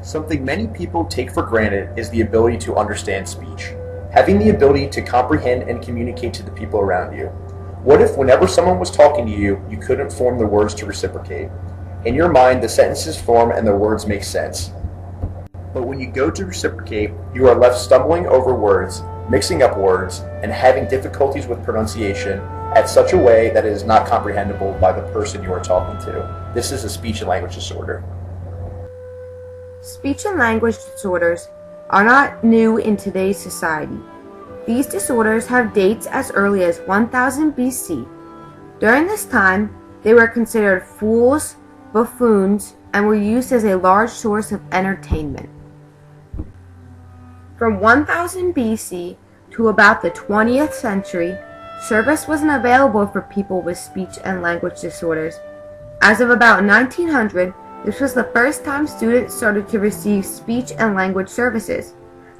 Something many people take for granted is the ability to understand speech. Having the ability to comprehend and communicate to the people around you. What if whenever someone was talking to you, you couldn't form the words to reciprocate? In your mind, the sentences form and the words make sense. But when you go to reciprocate, you are left stumbling over words, mixing up words, and having difficulties with pronunciation at such a way that it is not comprehensible by the person you are talking to. This is a speech and language disorder. Speech and language disorders are not new in today's society. These disorders have dates as early as 1000 BC. During this time, they were considered fools, buffoons, and were used as a large source of entertainment. From 1000 BC to about the 20th century, service wasn't available for people with speech and language disorders. As of about 1900, this was the first time students started to receive speech and language services.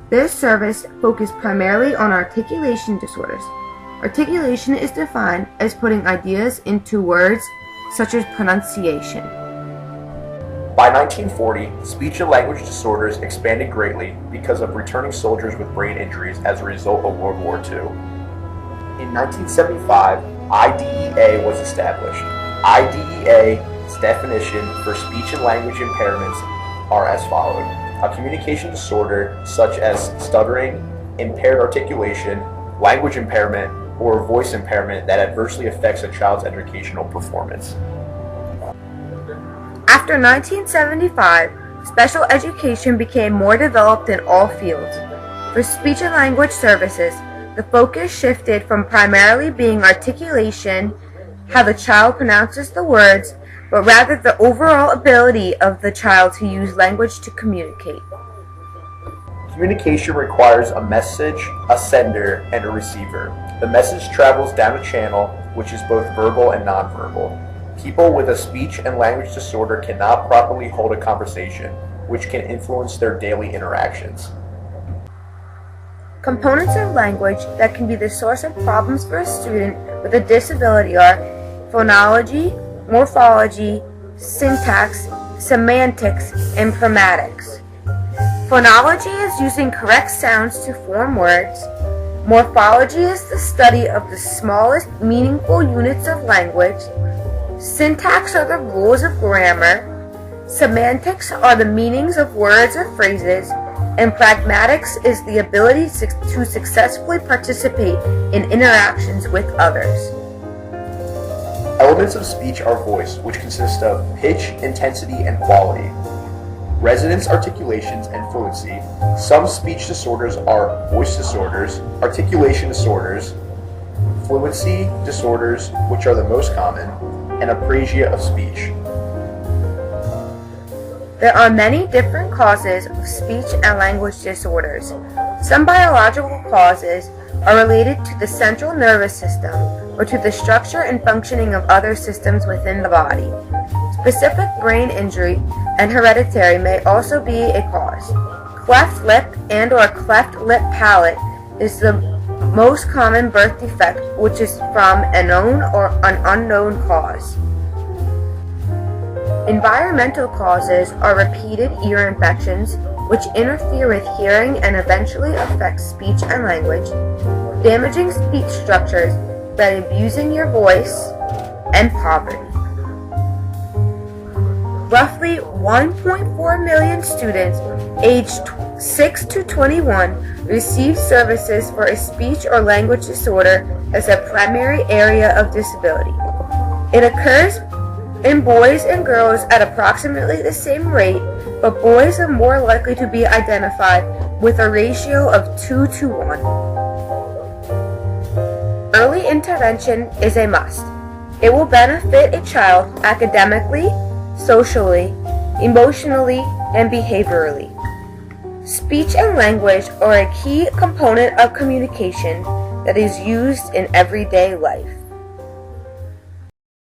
This service focused primarily on articulation disorders. Articulation is defined as putting ideas into words, such as pronunciation. By 1940, speech and language disorders expanded greatly because of returning soldiers with brain injuries as a result of World War II. In 1975, IDEA was established. IDEA's definition for speech and language impairments are as follows. A communication disorder such as stuttering, impaired articulation, language impairment, or voice impairment that adversely affects a child's educational performance. After 1975, special education became more developed in all fields. For speech and language services, the focus shifted from primarily being articulation, how the child pronounces the words, but rather the overall ability of the child to use language to communicate. Communication requires a message, a sender, and a receiver. The message travels down a channel, which is both verbal and nonverbal. People with a speech and language disorder cannot properly hold a conversation, which can influence their daily interactions. Components of language that can be the source of problems for a student with a disability are phonology, morphology, syntax, semantics, and pragmatics. Phonology is using correct sounds to form words. Morphology is the study of the smallest meaningful units of language. Syntax are the rules of grammar. Semantics are the meanings of words or phrases. And pragmatics is the ability to successfully participate in interactions with others. Elements of speech are voice, which consists of pitch, intensity, and quality. Resonance, articulations, and fluency. Some speech disorders are voice disorders, articulation disorders, fluency disorders, which are the most common, and aprasia of speech. There are many different causes of speech and language disorders. Some biological causes are related to the central nervous system or to the structure and functioning of other systems within the body. Specific brain injury and hereditary may also be a cause. Cleft lip and/or cleft lip palate is the most common birth defect, which is from a known or an unknown cause. Environmental causes are repeated ear infections, which interfere with hearing and eventually affect speech and language, damaging speech structures by abusing your voice, and poverty. Roughly 1.4 million students aged 6 to 21 receive services for a speech or language disorder as a primary area of disability. It occurs in boys and girls at approximately the same rate, but boys are more likely to be identified with a ratio of 2 to 1. Early intervention is a must. It will benefit a child academically, socially, emotionally, and behaviorally. Speech and language are a key component of communication that is used in everyday life.